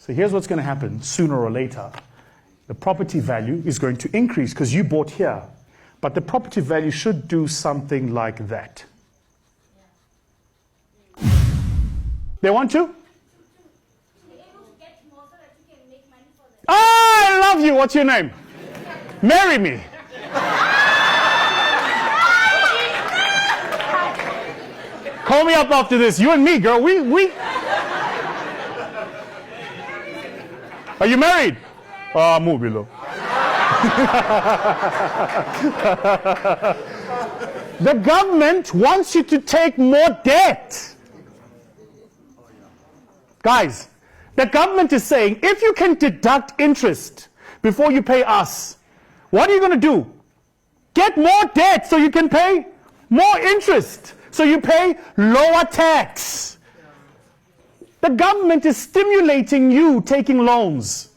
So here's what's going to happen sooner or later. The property value is going to increase because you bought here. But the property value should do something like that. They want to? I love you. What's your name? Marry me. Call me up after this. You and me, girl. We. Are you married? Move below. The government wants you to take more debt. Guys, the government is saying, if you can deduct interest before you pay us, what are you going to do? Get more debt so you can pay more interest, so you pay lower tax. The government is stimulating you taking loans.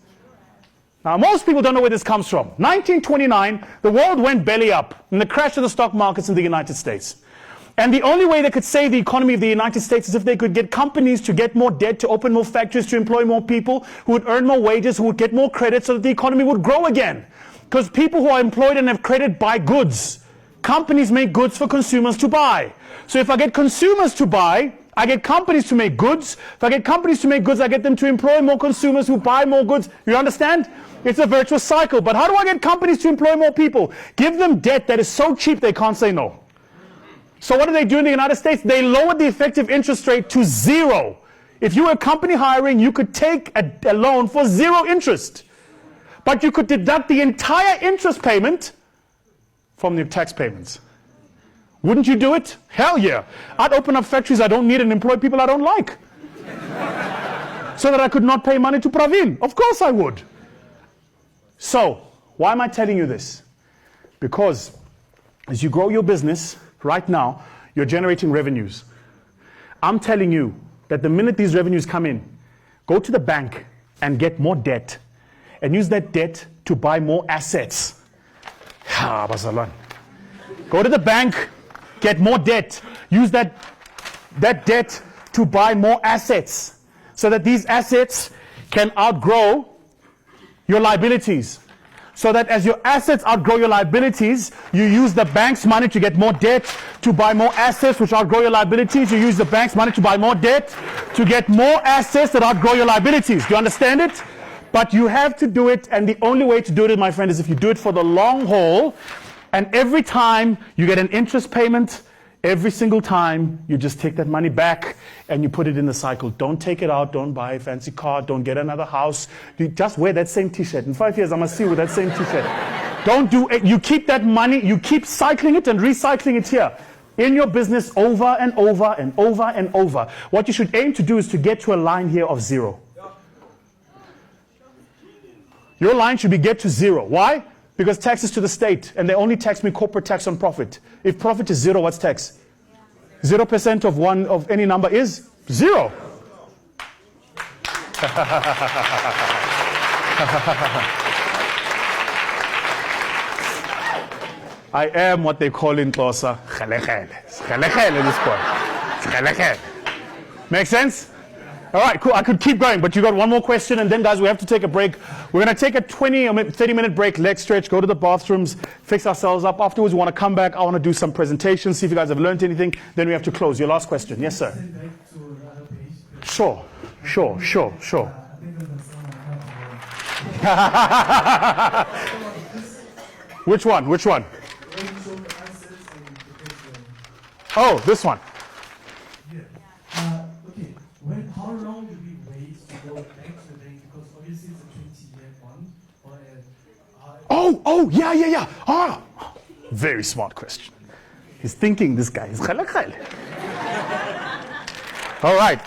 Now, most people don't know where this comes from. 1929, the world went belly up in the crash of the stock markets in the United States. And the only way they could save the economy of the United States is if they could get companies to get more debt, to open more factories, to employ more people, who would earn more wages, who would get more credit so that the economy would grow again. Because people who are employed and have credit buy goods. Companies make goods for consumers to buy. So if I get consumers to buy, I get companies to make goods. If I get companies to make goods, I get them to employ more consumers who buy more goods. You understand? It's a virtuous cycle. But how do I get companies to employ more people? Give them debt that is so cheap they can't say no. So what do they do in the United States? They lowered the effective interest rate to 0. If you were a company hiring, you could take a loan for 0 interest. But you could deduct the entire interest payment from your tax payments. Wouldn't you do it? Hell yeah. I'd open up factories I don't need and employ people I don't like. So that I could not pay money to Praveen. Of course I would. So, why am I telling you this? Because as you grow your business, right now, you're generating revenues. I'm telling you that the minute these revenues come in, go to the bank and get more debt and use that debt to buy more assets. Go to the bank, get more debt, use that debt to buy more assets so that these assets can outgrow your liabilities. So that as your assets outgrow your liabilities, you use the bank's money to get more debt, to buy more assets which outgrow your liabilities. You use the bank's money to buy more debt, to get more assets that outgrow your liabilities. Do you understand it? But you have to do it, and the only way to do it, my friend, is if you do it for the long haul, and every time you get an interest payment, every single time you just take that money back and you put it in the cycle. Don't take it out, don't buy a fancy car, don't get another house. You just wear that same t-shirt. In 5 years, I must see you with that same t-shirt. Don't do it. You keep that money, you keep cycling it and recycling it here in your business over and over and over and over. What you should aim to do is to get to a line here of 0. Your line should be get to 0. Why? Because tax is to the state, and they only tax me corporate tax on profit. If profit is 0, what's tax? 0% of one of any number is 0. I am what they call in Xhosa, khelekele at this point. Make sense? All right, cool. I could keep going, but you got one more question, and then, guys, we have to take a break. We're going to take a 20 or 30-minute break, leg stretch, go to the bathrooms, fix ourselves up. Afterwards, we want to come back. I want to do some presentations, see if you guys have learned anything. Then we have to close. Your last question. Yes, sir. Sure. Which one? Oh, this one. How long do we wait to go back to the bank? Because obviously it's a 20-year bond. Oh, yeah. Very smart question. He's thinking, this guy is khalakal. All right,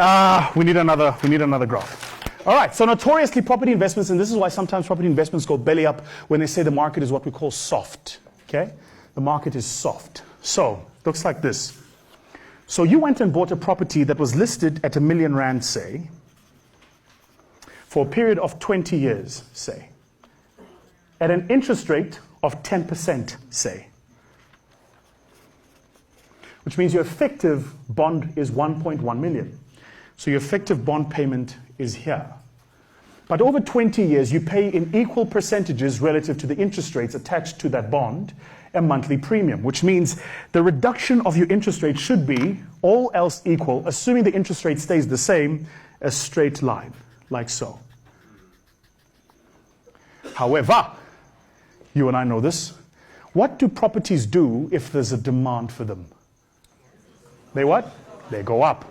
we need another graph. All right, so notoriously property investments, and this is why sometimes property investments go belly up when they say the market is what we call soft, okay? The market is soft. So, looks like this. So you went and bought a property that was listed at R1 million, say, for a period of 20 years, say, at an interest rate of 10%, say, which means your effective bond is 1.1 million. So your effective bond payment is here. But over 20 years, you pay in equal percentages relative to the interest rates attached to that bond a monthly premium, which means the reduction of your interest rate should be, all else equal, assuming the interest rate stays the same, a straight line, like so. However, you and I know this, what do properties do if there's a demand for them? They what? They go up.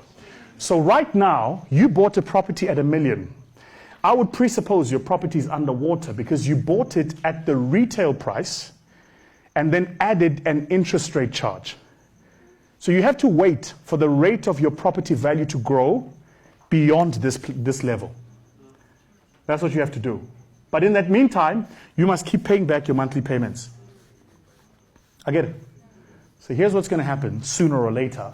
So right now, you bought a property at $1 million. I would presuppose your property is underwater because you bought it at the retail price and then added an interest rate charge. So you have to wait for the rate of your property value to grow beyond this level. That's what you have to do. But in that meantime, you must keep paying back your monthly payments. I get it. So here's what's going to happen sooner or later.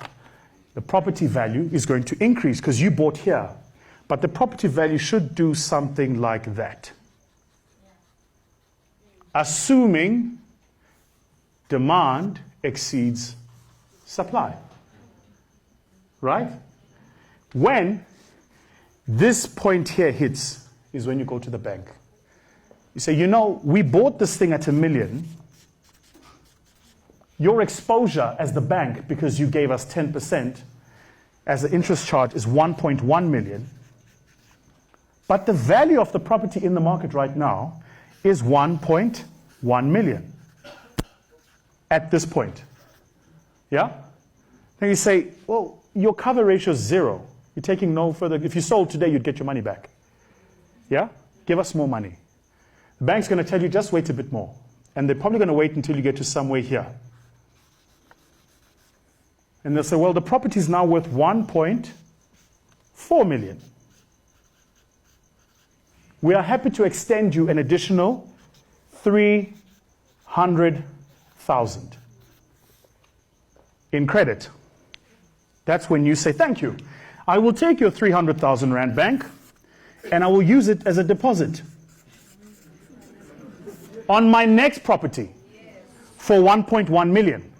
The property value is going to increase because you bought here. But the property value should do something like that. Assuming demand exceeds supply. Right? When this point here hits is when you go to the bank. You say, you know, we bought this thing at $1 million. Your exposure as the bank, because you gave us 10% as the interest charge, is 1.1 million. But the value of the property in the market right now is 1.1 million at this point. Yeah? Then you say, well, your cover ratio is 0. You're taking no further. If you sold today, you'd get your money back. Yeah? Give us more money. The bank's going to tell you, just wait a bit more. And they're probably going to wait until you get to somewhere here. And they'll say, well, the property is now worth 1.4 million. We are happy to extend you an additional 300,000 in credit. That's when you say, thank you. I will take your 300,000 Rand bank and I will use it as a deposit on my next property for 1.1 million.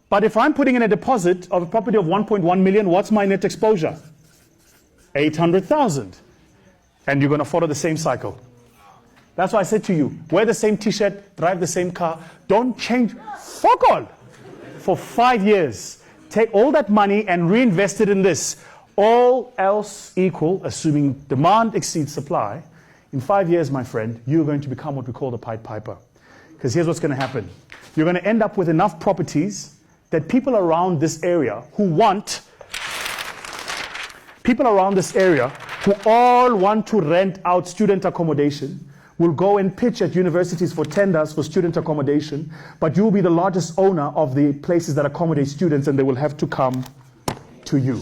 But if I'm putting in a deposit of a property of 1.1 million, what's my net exposure? 800,000. And you're going to follow the same cycle. That's why I said to you, wear the same t-shirt, drive the same car, don't change, fuck all, for 5 years. Take all that money and reinvest it in this. All else equal, assuming demand exceeds supply, in 5 years, my friend, you're going to become what we call the Pied Piper. Because here's what's going to happen. You're going to end up with enough properties that people around this area who all want to rent out student accommodation will go and pitch at universities for tenders for student accommodation, but you'll be the largest owner of the places that accommodate students and they will have to come to you.